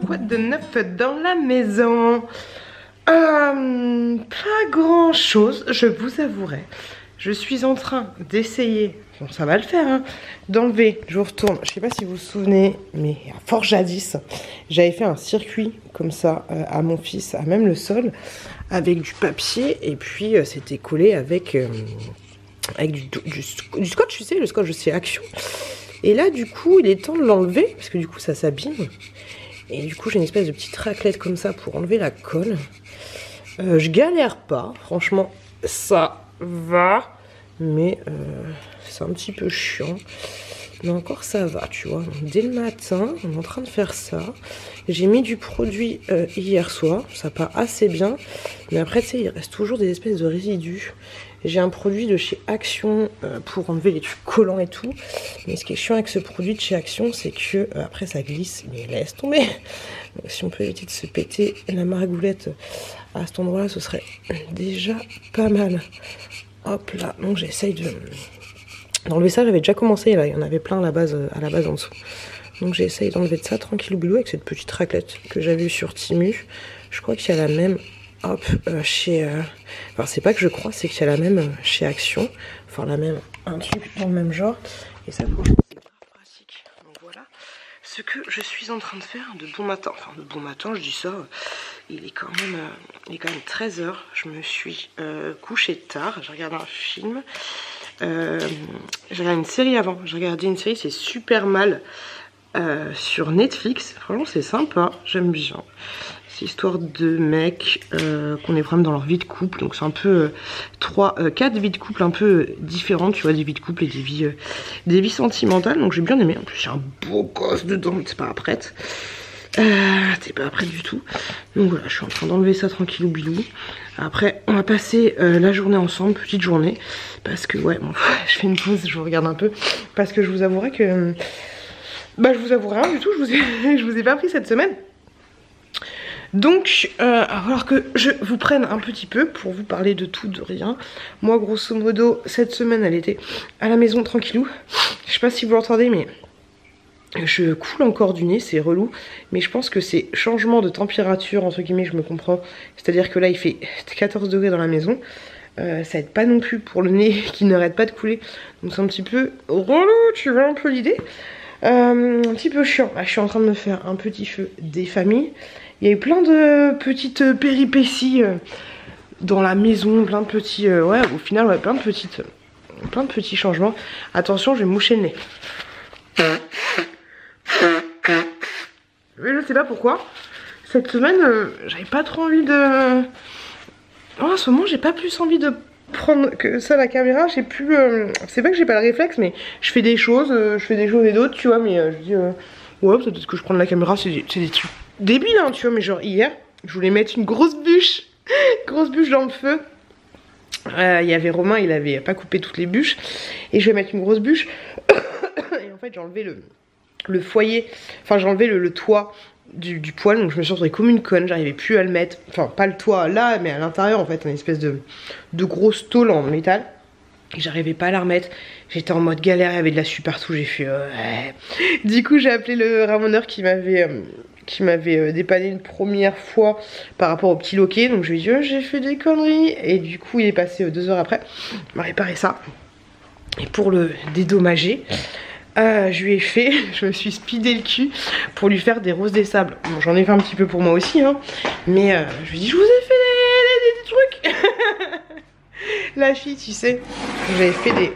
quoi de neuf dans la maison? Pas grand chose, je vous avouerai. Je suis en train d'essayer, bon ça va le faire, hein, d'enlever, je vous retourne, je sais pas si vous vous souvenez, mais fort jadis, j'avais fait un circuit comme ça à mon fils, à même le sol, avec du papier, et puis c'était collé avec du scotch, tu sais, le scotch c'est Action. Et là du coup il est temps de l'enlever, parce que du coup ça s'abîme. Et du coup j'ai une espèce de petite raclette comme ça pour enlever la colle. Je galère pas, franchement ça va, mais c'est un petit peu chiant. Mais encore ça va, tu vois. Donc, dès le matin, on est en train de faire ça. J'ai mis du produit hier soir, ça part assez bien. Mais après, tu sais, il reste toujours des espèces de résidus. J'ai un produit de chez Action pour enlever les trucs collants et tout. Mais ce qui est chiant avec ce produit de chez Action, c'est que après ça glisse, mais laisse tomber. Donc, si on peut éviter de se péter la margoulette à cet endroit-là, ce serait déjà pas mal. Hop là, donc j'essaye d'enlever ça. J'avais déjà commencé, là, il y en avait plein à la base en dessous. Donc j'essaye d'enlever de ça tranquillou bilou avec cette petite raclette que j'avais vue sur Timu. Je crois qu'il y a la même. Hop, chez... Enfin, c'est pas que je crois, c'est qu'il y a la même chez Action. Enfin, la même, un truc dans le même genre. Et ça, franchement, c'est grave pratique. Donc voilà ce que je suis en train de faire de bon matin. Enfin, de bon matin, je dis ça, il est quand même 13 h. Je me suis couchée tard. J'ai regardé un film. J'ai regardé une série avant. J'ai regardé une série, c'est Super Mal sur Netflix. Franchement, c'est sympa. J'aime bien. C'est l'histoire de mecs qu'on est vraiment dans leur vie de couple. Donc c'est un peu 4 vies de couple un peu différentes, tu vois, des vies de couple et des vies sentimentales. Donc j'ai bien aimé. En plus, il y a un beau gosse dedans, mais t'es pas prête. T'es pas prête du tout. Donc voilà, je suis en train d'enlever ça tranquillou bilou. Après, on va passer la journée ensemble, petite journée. Parce que, ouais, bon, je fais une pause, je vous regarde un peu. Parce que je vous avouerai que... Bah, je vous avouerai rien du tout, je vous ai pas pris cette semaine. Donc, il va falloir que je vous prenne un petit peu pour vous parler de tout, de rien. Moi, grosso modo, cette semaine, elle était à la maison tranquillou. Je sais pas si vous l'entendez, mais je coule encore du nez, c'est relou. Mais je pense que c'est changement de température, entre guillemets, je me comprends. C'est-à-dire que là, il fait 14 degrés dans la maison. Ça aide pas non plus pour le nez qui n'arrête pas de couler. Donc c'est un petit peu relou, tu vois un peu l'idée. Un petit peu chiant. Là, je suis en train de me faire un petit feu des familles. Il y a eu plein de petites péripéties dans la maison, plein de petits... ouais, au final, ouais, plein de petits changements. Attention, je vais moucher le nez. Mais je sais pas pourquoi. Cette semaine, j'avais pas trop envie de... Oh, en ce moment, j'ai pas plus envie de prendre que ça la caméra. J'ai plus... c'est pas que j'ai pas le réflexe, mais je fais des choses et d'autres, tu vois. Mais je dis... ouais, peut-être que je prends la caméra, c'est des trucs... débile hein, tu vois, mais genre hier je voulais mettre une grosse bûche dans le feu. Il y avait Romain, il avait pas coupé toutes les bûches et je vais mettre une grosse bûche et en fait j'ai enlevé le foyer, enfin j'ai enlevé le toit du poêle, donc je me suis retrouvée comme une conne, j'arrivais plus à le mettre, enfin pas le toit là mais à l'intérieur en fait, une espèce de grosse tôle en métal. J'arrivais pas à la remettre, j'étais en mode galère, il y avait de la suie partout, j'ai fait ouais. Du coup j'ai appelé le ramoneur qui m'avait dépanné une première fois par rapport au petit loquet. Donc je lui ai dit oh, j'ai fait des conneries. Et du coup il est passé 2 heures après, il m'a réparé ça. Et pour le dédommager, je lui ai fait, je me suis speedé le cul pour lui faire des roses des sables. Bon, j'en ai fait un petit peu pour moi aussi hein. Mais je lui ai dit je vous ai fait des trucs. La fille tu sais, j'avais fait des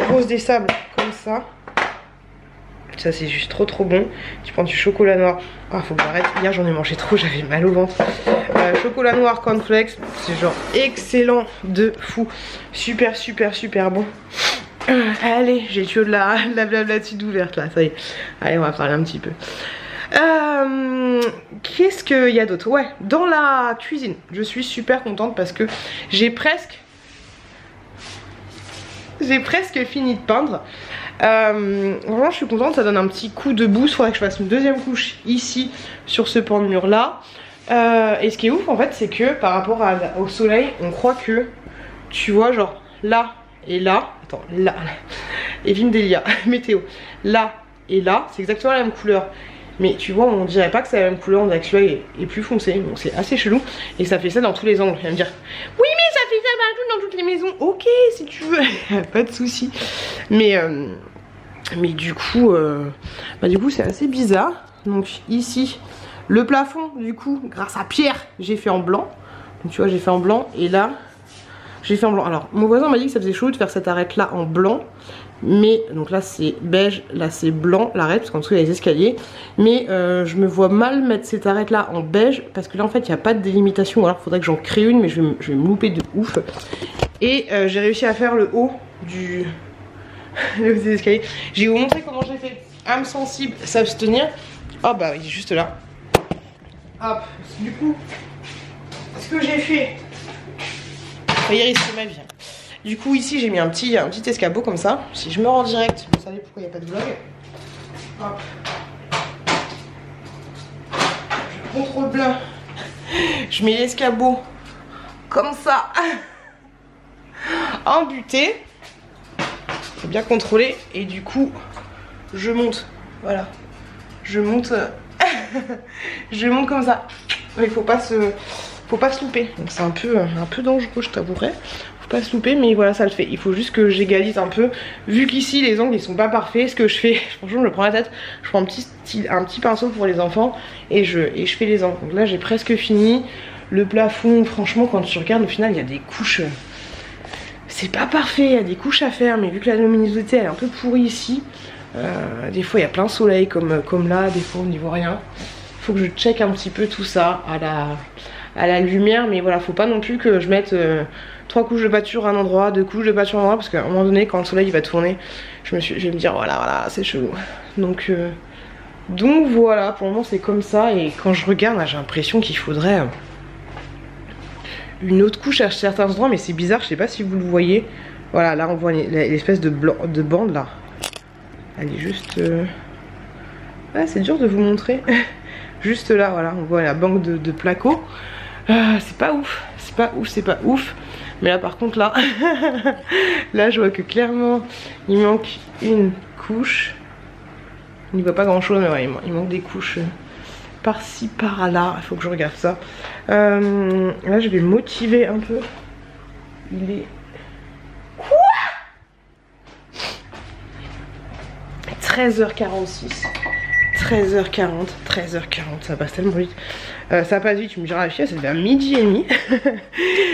roses des sables comme ça. Ça c'est juste trop bon. Tu prends du chocolat noir. Ah faut que j'arrête. Hier j'en ai mangé trop, j'avais mal au ventre. Chocolat noir, cornflakes. C'est genre excellent de fou. Super bon. Allez, j'ai tué de la blablatitude ouverte là, ça y est. Allez on va parler un petit peu. Qu'est-ce qu'il y a d'autre? Ouais, dans la cuisine, je suis super contente parce que j'ai presque fini de peindre. Vraiment je suis contente, ça donne un petit coup de boost. Faudrait que je fasse une deuxième couche ici sur ce pan de mur là. Et ce qui est ouf en fait c'est que par rapport au soleil on croit que tu vois genre là et là. Attends là. Evin Delia, météo. Là et là c'est exactement la même couleur. mais tu vois on dirait pas que c'est la même couleur, on dirait que celui-là est plus foncé, donc c'est assez chelou. Et ça fait ça dans tous les angles. Il va me dire oui mais ça fait ça partout dans toutes les maisons. Ok si tu veux, pas de souci. Mais du coup c'est assez bizarre. Donc ici le plafond du coup grâce à Pierre j'ai fait en blanc. Donc tu vois j'ai fait en blanc et là j'ai fait en blanc. Alors mon voisin m'a dit que ça faisait chaud de faire cette arête là en blanc. Mais donc là c'est beige, là c'est blanc l'arête parce qu'en dessous il y a les escaliers. Mais je me vois mal mettre cette arête là en beige parce que là en fait il n'y a pas de délimitation. Alors il faudrait que j'en crée une mais je vais me louper de ouf. Et j'ai réussi à faire le haut du des escaliers. Je vais vous montrer comment j'ai fait. Âme sensible, s'abstenir. Oh bah il est juste là. Hop, du coup ce que j'ai fait, ça y risque ma vie. Du coup ici j'ai mis un petit escabeau comme ça. Si je me rends direct, vous savez pourquoi il n'y a pas de vlog. Hop. Je contrôle bien. Je mets l'escabeau comme ça. Embuté. Faut bien contrôler. Et du coup je monte. Voilà. Je monte. Je monte comme ça. Mais faut pas se louper. Donc c'est un peu dangereux je t'avouerai. Pas se louper mais voilà ça le fait. Il faut juste que j'égalise un peu vu qu'ici les angles ils sont pas parfaits. Ce que je fais, franchement je me prends la tête, je prends un petit pinceau pour les enfants et je fais les angles. Donc là j'ai presque fini. Le plafond franchement quand tu regardes au final il y a des couches, c'est pas parfait, il y a des couches à faire mais vu que la luminosité elle est un peu pourrie ici, des fois il y a plein soleil comme là, des fois on n'y voit rien. Il faut que je check un petit peu tout ça à la lumière mais voilà faut pas non plus que je mette 3 couches de peinture à un endroit, 2 couches de peinture à un endroit parce qu'à un moment donné quand le soleil il va tourner je vais me dire voilà c'est chelou. Donc voilà pour le moment c'est comme ça. Et quand je regarde j'ai l'impression qu'il faudrait une autre couche à certains endroits mais c'est bizarre, je sais pas si vous le voyez. Voilà là on voit l'espèce de bande là. Elle est juste ouais, c'est dur de vous montrer. Juste là voilà on voit la banque de placo. C'est pas ouf. Mais là par contre là là je vois que clairement il manque une couche. On n'y voit pas grand chose mais ouais, il manque des couches par-ci par-là. Il faut que je regarde ça. Là je vais motiver un peu. Il est... Quoi 13h46. 13h40, ça passe tellement vite. Ça passe vite, tu me diras la fille, c'est vers midi et demi.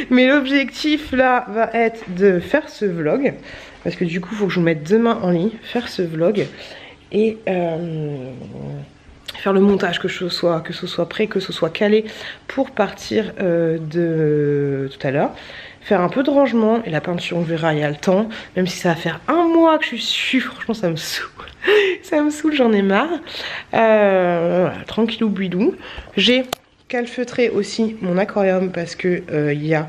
Mais l'objectif là va être de faire ce vlog. Parce que du coup, il faut que je vous mette demain en ligne, faire ce vlog. Et faire le montage, que ce soit prêt, que ce soit calé pour partir de tout à l'heure. Faire un peu de rangement et la peinture on verra, il y a le temps. Même si ça va faire un mois que je suis, franchement ça me saoule. Ça me saoule, j'en ai marre. Voilà, tranquillou bouidou. J'ai calfeutré aussi mon aquarium parce que il y a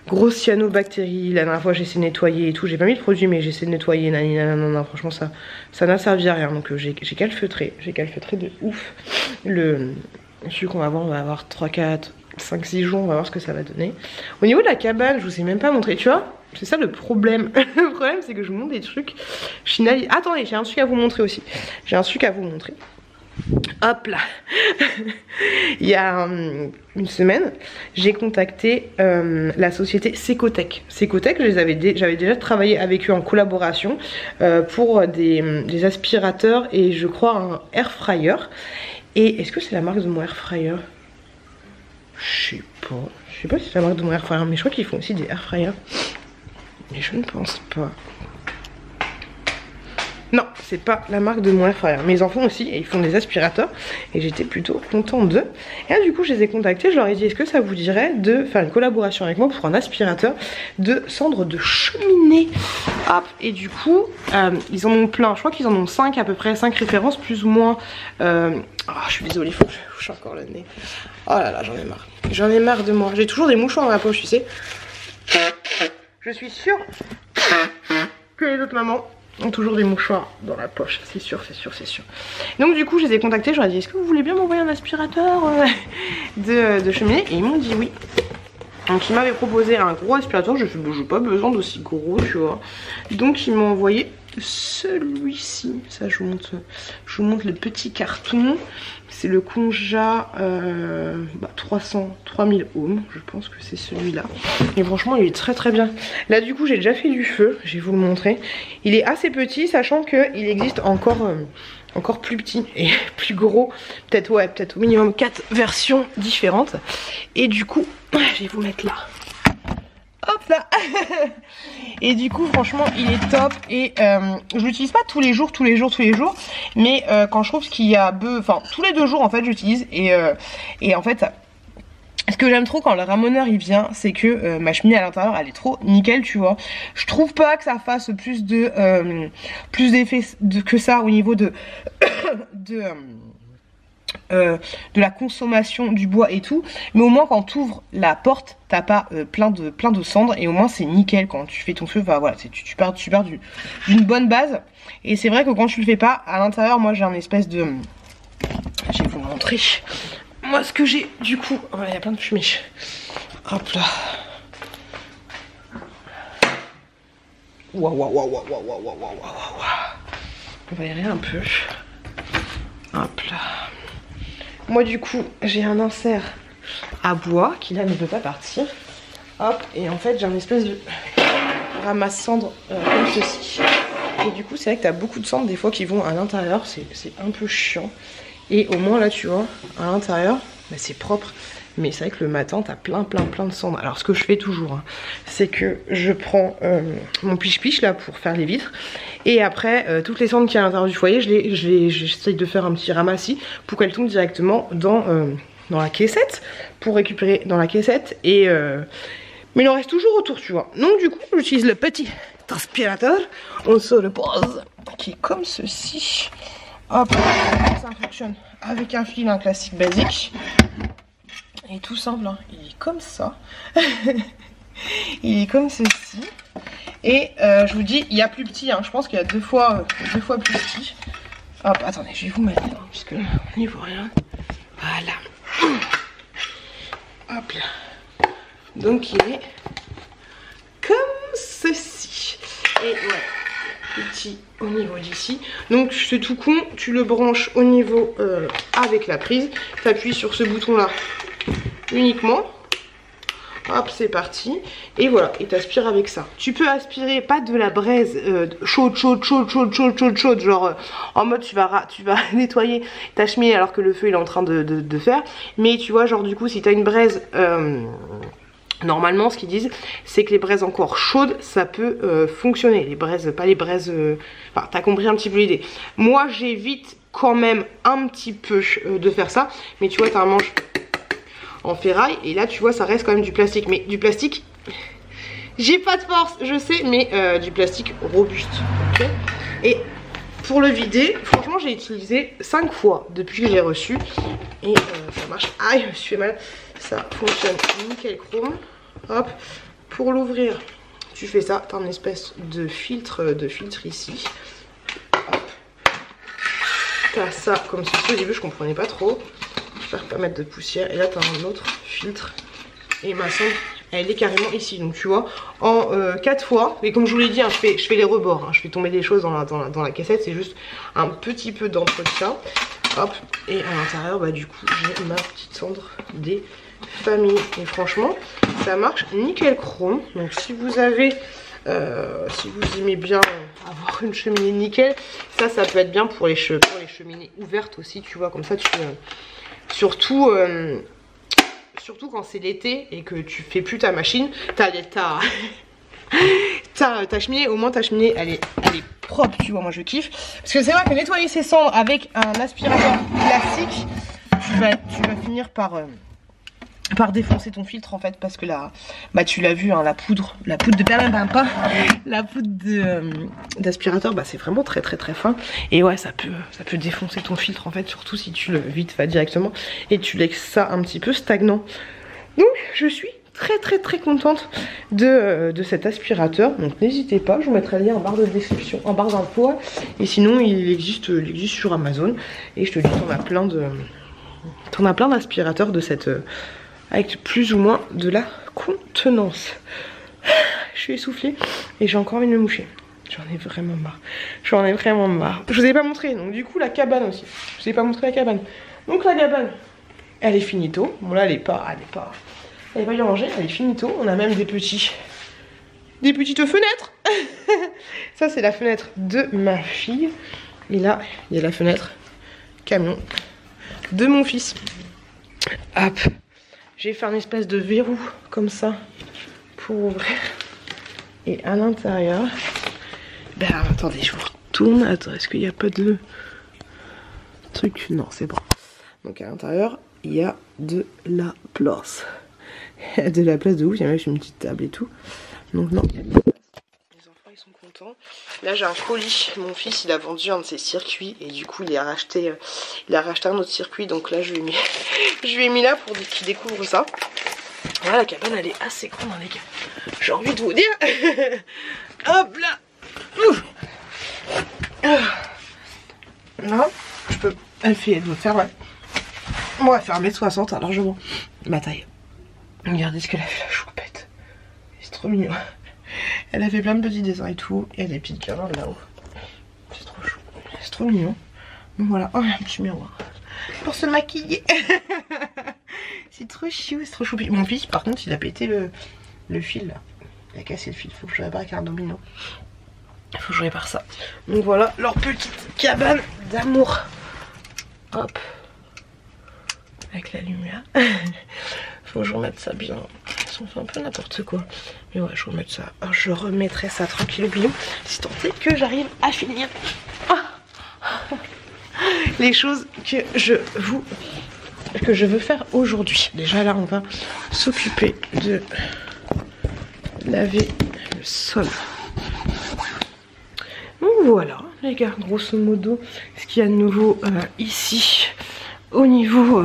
grosse cyanobactéries. La dernière fois j'ai essayé de nettoyer et tout. J'ai pas mis de produit mais j'ai essayé de nettoyer. Nanana, franchement ça n'a servi à rien. Donc j'ai calfeutré. J'ai calfeutré de ouf. Celui qu'on va avoir, on va avoir 3, 4, 5, 6 jours. On va voir ce que ça va donner. Au niveau de la cabane, je vous ai même pas montré. Tu vois, c'est ça le problème. Le problème c'est que je vous montre des trucs. Attendez, j'ai un truc à vous montrer aussi. J'ai un truc à vous montrer. Hop là. Il y a une semaine, j'ai contacté la société Secotech. Secotech, j'avais déjà travaillé avec eux en collaboration pour des aspirateurs et je crois un air fryer. Et est-ce que c'est la marque de mon air fryer? Je sais pas si c'est la marque de mon air fryer, mais je crois qu'ils font aussi des air fryers. Mais je ne pense pas. Non, c'est pas la marque de mon air fryer. Mes enfants aussi, et ils font des aspirateurs. Et j'étais plutôt contente d'eux. Et là, du coup, je les ai contactés. Je leur ai dit, est-ce que ça vous dirait de faire une collaboration avec moi pour un aspirateur de cendres de cheminée? Hop, et du coup, ils en ont plein. Je crois qu'ils en ont 5 à peu près, 5 références, plus ou moins. Oh, je suis désolée, faut que je bouche encore le nez. Oh là là, j'en ai marre. J'en ai marre de moi. J'ai toujours des mouchoirs dans la poche, tu sais. Je suis sûre que les autres mamans ont toujours des mouchoirs dans la poche, c'est sûr. Donc du coup je les ai contactés, je leur ai dit est-ce que vous voulez bien m'envoyer un aspirateur de cheminée, et ils m'ont dit oui. Donc ils m'avaient proposé un gros aspirateur, je fais j'ai pas besoin d'aussi gros tu vois. Donc ils m'ont envoyé celui-ci. Ça, je vous montre le petit carton. C'est le Konja 3000 ohms. Je pense que c'est celui-là. Et franchement, il est très très bien. Là, du coup, j'ai déjà fait du feu. Je vais vous le montrer. Il est assez petit, sachant qu'il existe encore plus petit et plus gros. Peut-être au minimum 4 versions différentes. Et du coup, je vais vous mettre là. Hop là. Et du coup franchement il est top. Et je l'utilise pas tous les jours. Mais quand je trouve qu'il y a enfin tous les 2 jours en fait j'utilise. Et en fait ce que j'aime trop quand le ramoneur il vient, c'est que ma cheminée à l'intérieur elle est trop nickel, tu vois. Je trouve pas que ça fasse plus d'effet que ça au niveau de la consommation du bois et tout, mais au moins quand tu ouvres la porte t'as pas plein de cendres, et au moins c'est nickel quand tu fais ton feu. Enfin voilà, tu pars d'une bonne base. Et c'est vrai que quand tu le fais pas à l'intérieur, moi j'ai un espèce de, je vais vous montrer moi ce que j'ai du coup. Voilà, il y a plein de fumée. Hop là. Waouh. On va aérer un peu. Hop là. Moi du coup j'ai un insert à bois qui là ne peut pas partir. Hop, et en fait j'ai un espèce de ramasse-cendres comme ceci. Et du coup c'est vrai que t'as beaucoup de cendres des fois qui vont à l'intérieur, c'est un peu chiant. Et au moins là tu vois, à l'intérieur, bah, c'est propre. Mais c'est vrai que le matin t'as plein de cendres. Alors ce que je fais toujours, hein, c'est que je prends mon piche-piche là pour faire les vitres. Et après toutes les cendres qui y a à l'intérieur du foyer, j'essaye de faire un petit ramassis pour qu'elles tombent directement dans la caissette. Pour récupérer dans la caissette. Et mais il en reste toujours autour, tu vois. Donc du coup j'utilise le petit aspirateur. On se le pose. Qui est comme ceci. Hop, ça fonctionne avec un fil, un classique basique. Et tout simple, hein. Il est comme ça. Il est comme ceci. Et je vous dis, il y a plus petit, hein. Je pense qu'il y a deux fois plus petit. Hop, attendez, je vais vous mettre là, puisque on n'y voit rien. Voilà. Hop là. Donc il est comme ceci. Et ouais, petit au niveau d'ici. Donc c'est tout con, tu le branches au niveau avec la prise. Tu appuies sur ce bouton là uniquement. Hop, c'est parti. Et voilà, et t'aspires avec ça. Tu peux aspirer pas de la braise chaude, genre en mode tu vas nettoyer ta cheminée alors que le feu il est en train de faire. Mais tu vois, genre du coup si t'as une braise normalement ce qu'ils disent c'est que les braises encore chaudes ça peut fonctionner. Les braises, pas les braises enfin t'as compris un petit peu l'idée. Moi j'évite quand même un petit peu de faire ça. Mais tu vois t'as un manche en ferraille et là tu vois ça reste quand même du plastique. Mais du plastique, j'ai pas de force je sais, mais du plastique robuste, ok. Et pour le vider, franchement j'ai utilisé 5 fois depuis que j'ai reçu. Et ça marche. Aïe, je me suis fait mal. Ça fonctionne nickel chrome. Hop, pour l'ouvrir tu fais ça, t'as une espèce de filtre ici. Hop, t'as ça comme ceci. Au début je comprenais pas trop, j'espère pas mettre de poussière. Et là t'as un autre filtre. Et ma sonde elle est carrément ici. Donc tu vois en 4 fois. Et comme je vous l'ai dit, hein, je fais les rebords, hein. Je fais tomber des choses dans la cassette. C'est juste un petit peu d'entretien. Hop, et à l'intérieur bah du coup j'ai ma petite cendre des familles. Et franchement ça marche nickel chrome. Donc si vous avez si vous aimez bien avoir une cheminée nickel, ça peut être bien pour les cheminées ouvertes aussi, tu vois. Comme ça tu surtout quand c'est l'été et que tu fais plus ta machine, ta cheminée, au moins ta cheminée elle est propre, tu vois. Moi je kiffe parce que c'est vrai que nettoyer ses cendres avec un aspirateur classique, tu vas finir par défoncer ton filtre en fait, parce que là bah tu l'as vu, hein, la poudre de perlimpinpin, la poudre d'aspirateur bah c'est vraiment très fin. Et ouais ça peut défoncer ton filtre en fait, surtout si tu le vides pas directement et tu laisses ça un petit peu stagnant. Donc je suis très contente de cet aspirateur. Donc n'hésitez pas, je vous mettrai le lien en barre de description, en barre d'emploi. Et sinon il existe sur Amazon. Et je te dis, t'en as plein d'aspirateurs de cette avec plus ou moins de la contenance. Je suis essoufflée et j'ai encore envie de me moucher. J'en ai vraiment marre. J'en ai vraiment marre. Je vous ai pas montré, donc du coup la cabane aussi. Je vous ai pas montré la cabane. Donc la cabane, elle est finito. Bon là elle est pas bien rangée, elle est finito. On a même des petites fenêtres. Ça c'est la fenêtre de ma fille. Et là, il y a la fenêtre camion de mon fils. Hop. J'ai fait un espèce de verrou comme ça pour ouvrir. Et à l'intérieur, ben attendez, je vous retourne. Attends, est-ce qu'il n'y a pas de truc? Non, c'est bon. Donc à l'intérieur, il y a de la place. Il y a de la place de ouf. Il y a même une petite table et tout. Donc non, il y a de la place. Les enfants, ils sont contents. Là, j'ai un colis. Mon fils, il a vendu un de ses circuits. Et du coup, il a racheté un autre circuit. Donc là, je lui ai mis là pour qu'il découvre ça. Voilà, la cabane, elle est assez grande, hein, les gars. J'ai envie de vous dire. Hop là. Ouf. Là, je peux. Elle doit faire, ouais. Bon, elle fait 1m60, hein, largement. Ma taille. Regardez ce qu'elle a fait, la choupette. C'est trop mignon. Elle a fait plein de petits dessins et tout. Et il y a des petites guirlandes là-haut. C'est trop chou. C'est trop mignon. Donc voilà. Oh, un petit miroir. Pour se maquiller. C'est trop chou, c'est trop chou. Mon fils, par contre, il a pété le fil là. Il a cassé le fil. Faut que je répare avec un domino. Faut que je répare ça. Donc voilà leur petite cabane d'amour. Hop. Avec la lumière. Faut que je remette ça bien. Ils ont fait un peu n'importe quoi. Mais ouais, je remets ça. Alors, je remettrai ça tranquille au bidon. Si tant est que j'arrive à finir. Les choses que je veux faire aujourd'hui. Déjà là, on va s'occuper de laver le sol. Donc voilà, les gars, grosso modo, ce qu'il y a de nouveau ici au niveau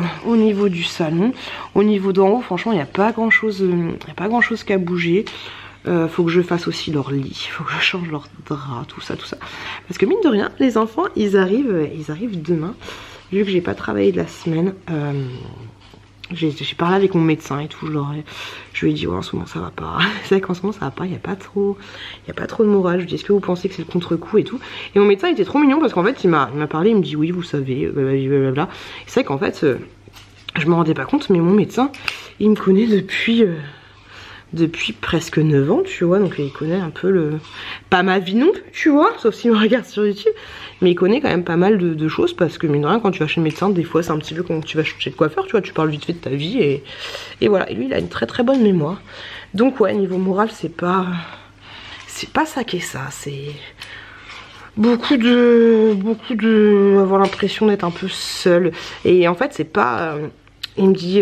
du salon. Au niveau d'en haut, franchement, il n'y a pas grand chose qu'à bouger. Faut que je fasse aussi leur lit, faut que je change leur drap, tout ça. Parce que mine de rien, les enfants, ils arrivent demain. Vu que j'ai pas travaillé de la semaine, j'ai parlé avec mon médecin et tout. Je lui ai dit ouais, en ce moment ça va pas. C'est vrai qu'en ce moment ça va pas, il y a pas trop de morale. Je lui ai dit est-ce que vous pensez que c'est le contre-coup et tout. Et mon médecin était trop mignon parce qu'en fait il m'a parlé, il me dit oui vous savez, blablabla. C'est vrai qu'en fait je me rendais pas compte, mais mon médecin il me connaît depuis presque 9 ans, tu vois, donc il connaît un peu pas ma vie non plus, tu vois, sauf s'il me regarde sur YouTube, mais il connaît quand même pas mal de choses, parce que mine de rien, quand tu vas chez le médecin, des fois c'est un petit peu comme tu vas chez le coiffeur, tu vois, tu parles vite fait de ta vie, et voilà, et lui il a une très très bonne mémoire, donc ouais, niveau moral, c'est pas ça qu'est ça, c'est beaucoup de avoir l'impression d'être un peu seul, et en fait c'est pas... il me dit,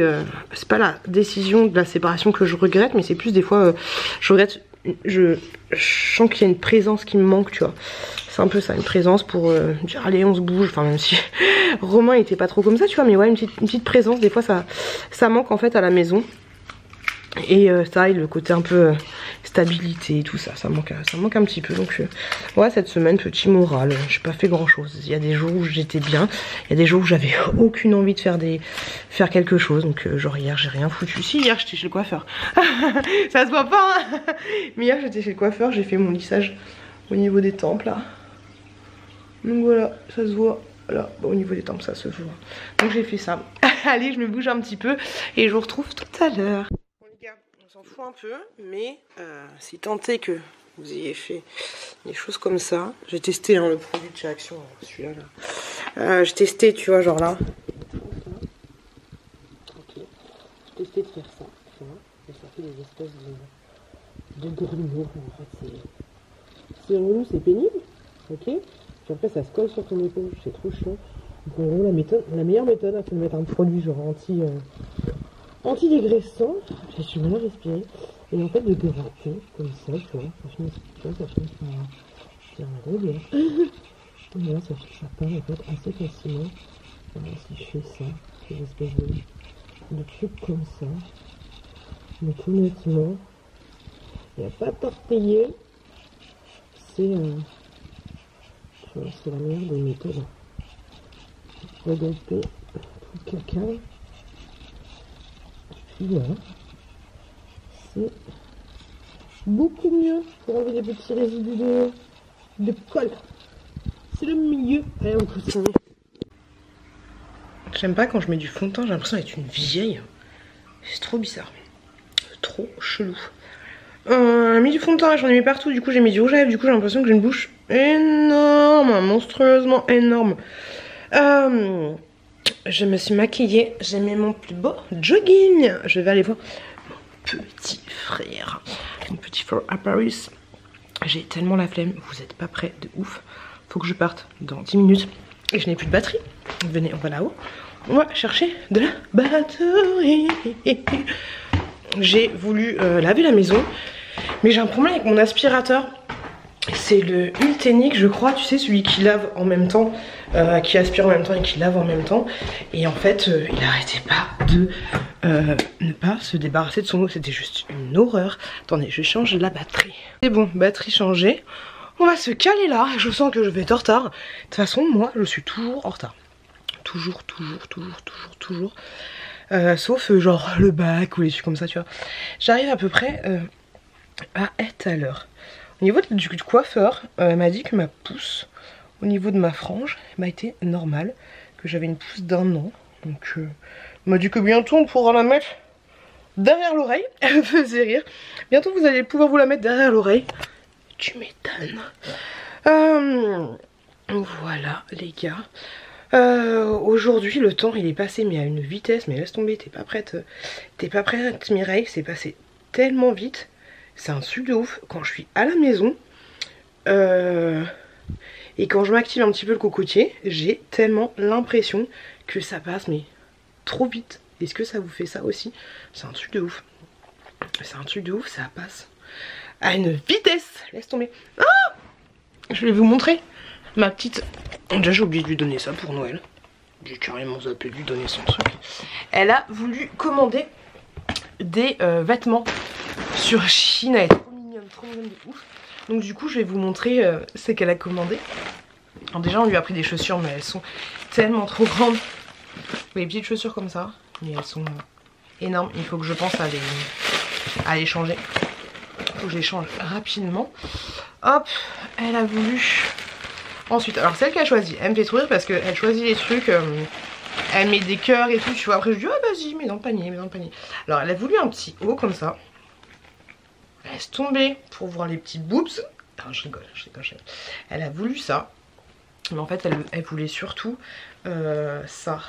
c'est pas la décision de la séparation que je regrette, mais c'est plus des fois, je regrette, je sens qu'il y a une présence qui me manque, tu vois. C'est un peu ça, une présence pour dire allez on se bouge, enfin même si Romain il était pas trop comme ça, tu vois, mais ouais, une petite présence, des fois ça manque en fait à la maison. Et ça, et le côté un peu stabilité, tout ça, ça manque un petit peu. Donc ouais, cette semaine, petit moral, j'ai pas fait grand chose. Il y a des jours où j'étais bien, il y a des jours où j'avais aucune envie de faire quelque chose. Donc genre hier j'ai rien foutu. Si, hier j'étais chez le coiffeur. Ça se voit pas hein. Mais hier j'étais chez le coiffeur, j'ai fait mon lissage au niveau des tempes là. Donc voilà, ça se voit. Là, au niveau des tempes ça se voit. Donc j'ai fait ça. Allez, je me bouge un petit peu et je vous retrouve tout à l'heure. On s'en fout un peu, mais si tant est que vous ayez fait des choses comme ça, j'ai testé hein, le produit de chez Action, celui-là. Là. J'ai testé, tu vois, genre là. Ok. J'ai testé de faire ça, tu vois. Et ça fait des espèces de grumeaux. En fait, c'est relou, c'est pénible. Ok. Puis après, ça se colle sur ton épaule, c'est trop chiant. Donc, en gros, la meilleure méthode, c'est de mettre un produit genre antidégraissant, j'ai du mal à respirer, et en fait de gratter comme ça, tu vois, ça finit par faire un gros bien. Et là, ça part en fait assez facilement. Voilà, si je fais ça, des espèces de trucs comme ça, donc honnêtement, il n'y a pas tortillé, c'est la meilleure des méthodes. Regardez tout le cacao. Voilà, c'est beaucoup mieux pour enlever les petits résidus le col. C'est le milieu. Allez, on continue. J'aime pas quand je mets du fond de teint, j'ai l'impression d'être une vieille. C'est trop bizarre. Trop chelou. J'ai mis du fond de teint, j'en ai mis partout. Du coup, j'ai mis du rouge à lèvres. Du coup, j'ai l'impression que j'ai une bouche énorme, monstrueusement énorme. Je me suis maquillée. J'ai mis mon plus beau jogging. Je vais aller voir mon petit frère. Mon petit frère à Paris. J'ai tellement la flemme. Vous êtes pas prêts de ouf. Faut que je parte dans 10 minutes. Et je n'ai plus de batterie. Venez, on va là-haut. On va chercher de la batterie. J'ai voulu laver la maison, mais j'ai un problème avec mon aspirateur. C'est le Ultenic, je crois, tu sais, celui qui lave en même temps, qui aspire en même temps et qui lave en même temps. Et en fait, il arrêtait pas de ne pas se débarrasser de son eau. C'était juste une horreur. Attendez, je change la batterie. C'est bon, batterie changée. On va se caler là. Je sens que je vais être en retard. De toute façon, moi, je suis toujours en retard. Toujours. Sauf genre le bac ou les trucs comme ça, tu vois. J'arrive à peu près à être à l'heure. Au niveau du coiffeur, elle m'a dit que ma pousse, au niveau de ma frange, m'a été normale. Que j'avais une pousse d'1 an. Donc, elle m'a dit que bientôt on pourra la mettre derrière l'oreille. Elle me faisait rire. Bientôt vous allez pouvoir vous la mettre derrière l'oreille. Tu m'étonnes. Voilà les gars. Aujourd'hui le temps il est passé mais à une vitesse, mais laisse tomber, t'es pas prête Mireille, c'est passé tellement vite, c'est un truc de ouf. Quand je suis à la maison et quand je m'active un petit peu le cocotier, j'ai tellement l'impression que ça passe mais trop vite. Est-ce que ça vous fait ça aussi? C'est un truc de ouf. C'est un truc de ouf, ça passe à une vitesse, laisse tomber. Ah, je vais vous montrer ma petite... Déjà j'ai oublié de lui donner ça pour Noël. J'ai carrément zappé de lui donner son truc. Elle a voulu commander des vêtements sur Chine. Elle est trop mignonne de ouf. Donc du coup je vais vous montrer ce qu'elle a commandé. Alors déjà on lui a pris des chaussures mais elles sont tellement trop grandes. Les petites chaussures comme ça. Mais elles sont énormes. Il faut que je pense à les changer. Il faut que je les change rapidement. Hop, elle a voulu... Ensuite, alors celle qu'elle a choisie, elle me fait trop rire parce qu'elle choisit les trucs, elle met des cœurs et tout, tu vois. Après je dis, oh vas-y, mets dans le panier, Alors elle a voulu un petit haut comme ça. Elle laisse tomber pour voir les petites boobs. Non, je rigole. Elle a voulu ça. Mais en fait, elle voulait surtout ça.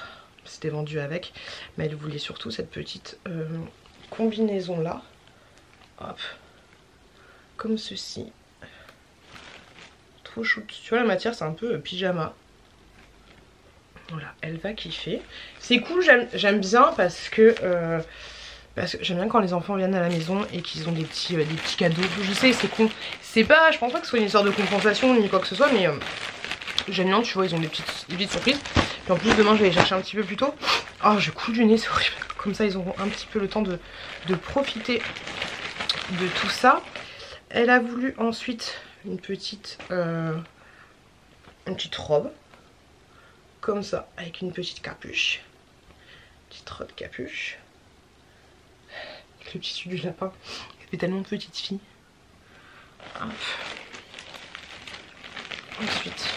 C'était vendu avec. Mais elle voulait surtout cette petite combinaison là. Hop. Comme ceci. Trop chou. Tu vois la matière c'est un peu pyjama. Voilà, elle va kiffer. C'est cool, j'aime bien parce que j'aime bien quand les enfants viennent à la maison et qu'ils ont des petits cadeaux. Je sais c'est con. C'est pas, je pense pas que ce soit une histoire de compensation ni quoi que ce soit, mais j'aime bien, tu vois, ils ont des petites surprises. Puis en plus demain je vais les chercher un petit peu plus tôt. Oh je coule du nez, c'est horrible. Comme ça ils auront un petit peu le temps de profiter de tout ça. Elle a voulu ensuite une petite robe comme ça avec une petite capuche, petite robe capuche avec le tissu du lapin. Elle fait tellement petite fille. Hop. Ensuite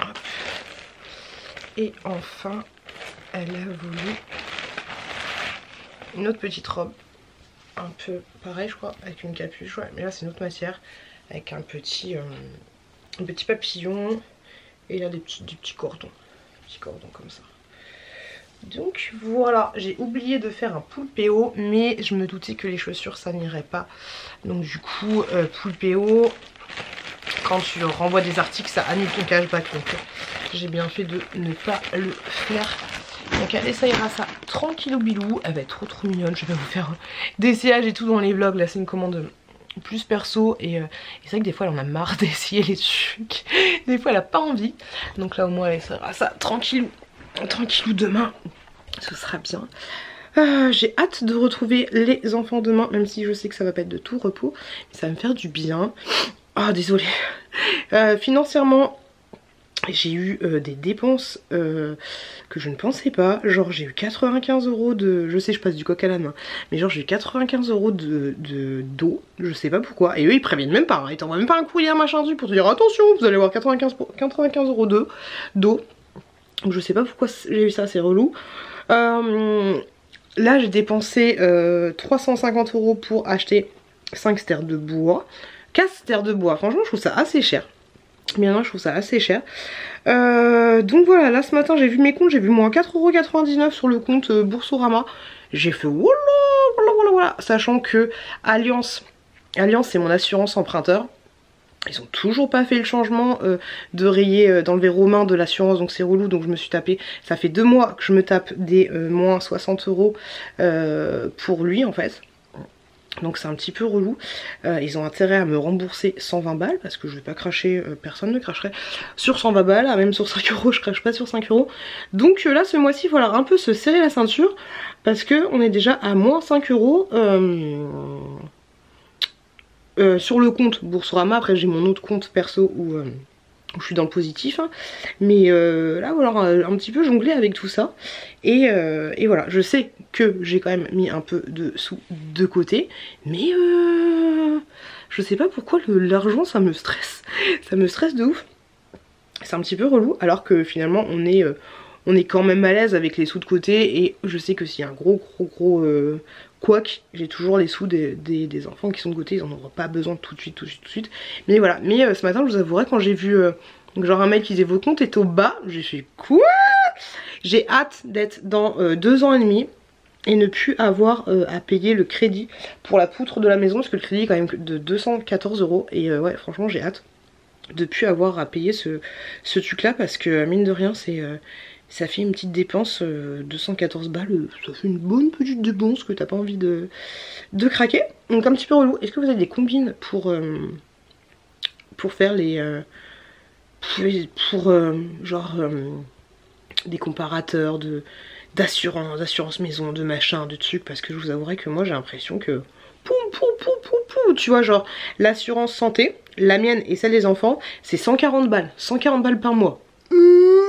hop. Et enfin elle a voulu une autre petite robe un peu pareil je crois, avec une capuche, ouais, mais là c'est une autre matière, avec un petit papillon, et là des petits cordons comme ça. Donc voilà, j'ai oublié de faire un poulpéo, mais je me doutais que les chaussures ça n'irait pas, donc du coup poulpéo, quand tu renvoies des articles ça annule ton cashback, donc j'ai bien fait de ne pas le faire. Donc elle essayera ça tranquillou bilou, elle va être trop mignonne, je vais vous faire des essayages et tout dans les vlogs. Là c'est une commande plus perso et c'est vrai que des fois elle en a marre d'essayer les trucs, des fois elle a pas envie. Donc là au moins elle essayera ça tranquillou demain, ce sera bien. J'ai hâte de retrouver les enfants demain, même si je sais que ça va pas être de tout repos, mais ça va me faire du bien. Oh désolée. Financièrement j'ai eu des dépenses que je ne pensais pas. Genre j'ai eu 95 € de... Je sais, je passe du coq à l'âne, hein, mais genre j'ai eu 95 € d'eau, je sais pas pourquoi. Et eux ils préviennent même pas, hein, ils t'envoient même pas un courrier machin truc pour te dire attention, vous allez avoir 95 € d'eau. Donc je sais pas pourquoi j'ai eu ça, c'est relou. Là j'ai dépensé 350 € pour acheter 5 stères de bois. 4 stères de bois, franchement je trouve ça assez cher. Bien non, je trouve ça assez cher. Donc voilà, là ce matin j'ai vu mes comptes, j'ai vu moins 4,99 € sur le compte Boursorama. J'ai fait voilà, voilà, voilà, voilà. Sachant que Alliance c'est mon assurance emprunteur. Ils ont toujours pas fait le changement de rayer, d'enlever Romain de l'assurance, donc c'est relou, donc je me suis tapé, ça fait 2 mois que je me tape des moins 60 € pour lui en fait. Donc c'est un petit peu relou. Ils ont intérêt à me rembourser 120 balles parce que je vais pas cracher, personne ne cracherait sur 120 balles, même sur 5 € je crache pas sur 5 €. Donc là ce mois-ci il va falloir un peu se serrer la ceinture parce que on est déjà à moins 5 € sur le compte Boursorama. Après j'ai mon autre compte perso où je suis dans le positif, hein. Mais là voilà, un petit peu jongler avec tout ça et voilà, je sais que j'ai quand même mis un peu de sous de côté, mais je sais pas pourquoi l'argent ça me stresse de ouf, c'est un petit peu relou alors que finalement on est quand même à l'aise avec les sous de côté et je sais que s'il y a un gros couac, j'ai toujours les sous des enfants qui sont de côté, ils en auront pas besoin tout de suite. Mais voilà, mais ce matin je vous avouerai quand j'ai vu genre un mail qui disait vos comptes est au bas, j'ai fait quoi? J'ai hâte d'être dans 2 ans et demi et ne plus avoir à payer le crédit pour la poutre de la maison parce que le crédit est quand même de 214 € et ouais franchement j'ai hâte de plus avoir à payer ce truc là parce que mine de rien ça fait une petite dépense, 214 balles, ça fait une bonne petite dépense que t'as pas envie de craquer. Donc un petit peu relou. Est-ce que vous avez des combines pour faire les... genre des comparateurs d'assurance maison, de machin, de trucs, parce que je vous avouerai que moi j'ai l'impression que... tu vois, genre l'assurance santé, la mienne et celle des enfants, c'est 140 balles. 140 balles par mois.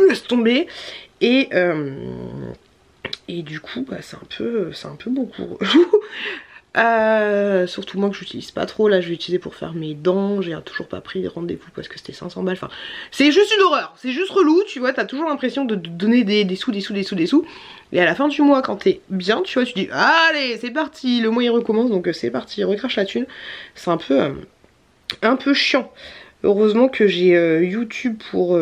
Laisse tomber. Et du coup bah, c'est un peu beaucoup. Surtout moi que j'utilise pas trop. Là je vais utiliser pour faire mes dents. J'ai toujours pas pris rendez-vous parce que c'était 500 balles. Enfin c'est juste une horreur, c'est juste relou. Tu vois, t'as toujours l'impression de donner des sous. Et à la fin du mois quand t'es bien, tu vois, tu dis allez c'est parti, le mois il recommence. Donc c'est parti, recrache la thune. C'est un peu chiant. Heureusement que j'ai YouTube pour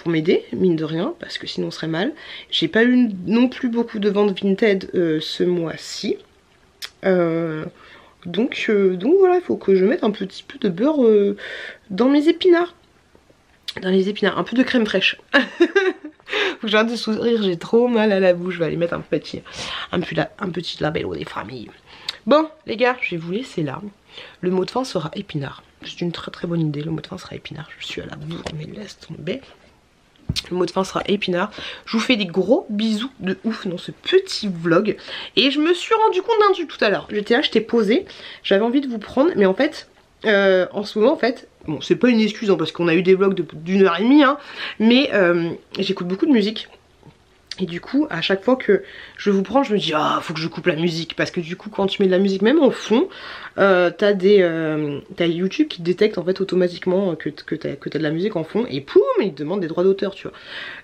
m'aider, mine de rien, parce que sinon on serait mal. J'ai pas eu non plus beaucoup de ventes Vinted ce mois-ci. Donc voilà, il faut que je mette un petit peu de beurre dans mes épinards. Dans les épinards, un peu de crème fraîche. Faut que j'arrête de sourire, j'ai trop mal à la bouche. Je vais aller mettre un petit labello des familles. Bon les gars, je vais vous laisser là. Le mot de fin sera épinard. C'est une très bonne idée, le mot de fin sera épinard. Je suis à la bourre, mais laisse tomber. Le mot de fin sera épinard. Je vous fais des gros bisous de ouf dans ce petit vlog. Et je me suis rendu compte d'un truc tout à l'heure. J'étais là, j'étais posée, j'avais envie de vous prendre, mais en fait, en ce moment en fait, bon c'est pas une excuse hein, parce qu'on a eu des vlogs d'1h30 hein, mais j'écoute beaucoup de musique. Et du coup, à chaque fois que je vous prends, je me dis ah faut que je coupe la musique. Parce que du coup, quand tu mets de la musique, même en fond, t'as YouTube qui détecte en fait automatiquement que t'as de la musique en fond. Et poum, il te demande des droits d'auteur, tu vois.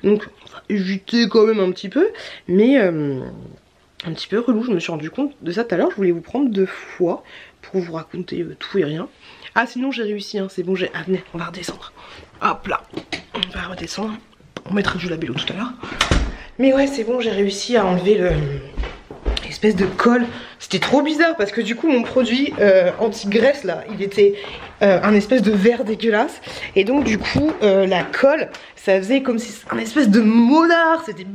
Donc, on va éviter quand même un petit peu. Mais un petit peu relou, je me suis rendu compte de ça tout à l'heure. Je voulais vous prendre 2 fois pour vous raconter tout et rien. Ah sinon j'ai réussi, hein, c'est bon, ah venez, on va redescendre. Hop là, on va redescendre. On mettra du labello tout à l'heure. Mais ouais c'est bon, j'ai réussi à enlever l'espèce de colle. C'était trop bizarre parce que du coup mon produit anti-graisse là, il était un espèce de vert dégueulasse. Et donc du coup la colle, ça faisait comme si c'était un espèce de molar. C'était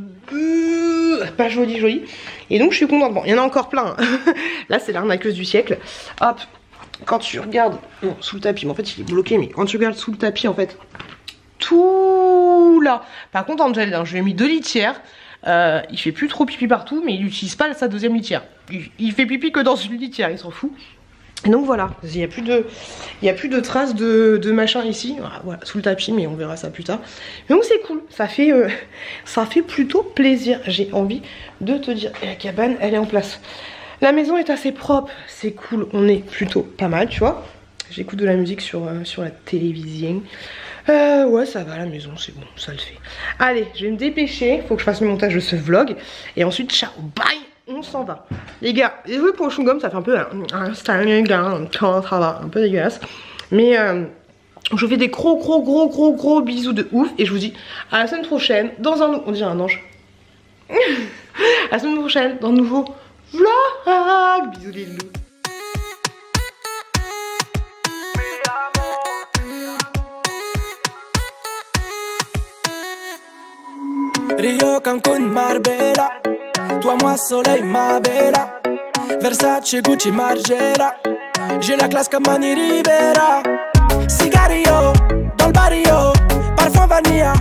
pas joli. Et donc je suis contente. Bon, il y en a encore plein. Hein. Là c'est l'arnaqueuse du siècle. Hop, quand tu regardes sous le tapis, mais en fait il est bloqué, mais quand tu regardes sous le tapis en fait, tout là. Par contre Angel, hein, je lui ai mis 2 litières. Il fait plus trop pipi partout, mais il n'utilise pas sa 2e litière. Il fait pipi que dans une litière, il s'en fout. Et donc voilà, il n'y a plus de traces de machin ici, voilà, sous le tapis, mais on verra ça plus tard. Mais donc c'est cool, ça fait plutôt plaisir. J'ai envie de te dire, et la cabane elle est en place. La maison est assez propre, c'est cool, on est plutôt pas mal, tu vois. J'écoute de la musique sur la télévision. Ouais, ça va, la maison, c'est bon, ça le fait. Allez, je vais me dépêcher, faut que je fasse le montage de ce vlog. Et ensuite, ciao, bye, on s'en va. Les gars, désolé pour le chewing-gum, ça fait un peu un styling, ça va, un peu dégueulasse. Mais je vous fais des gros bisous de ouf. Et je vous dis à la semaine prochaine, dans un... On dirait un ange. À la semaine prochaine, dans un nouveau vlog. Bisous les loups. Rio, Cancun, Marbella. Toi, moi, soleil, ma bella. Versace, Gucci, Margiela. J'ai la classe comme Mani Rivera. Cigarillo, dans le barrio. Parfum vanilla.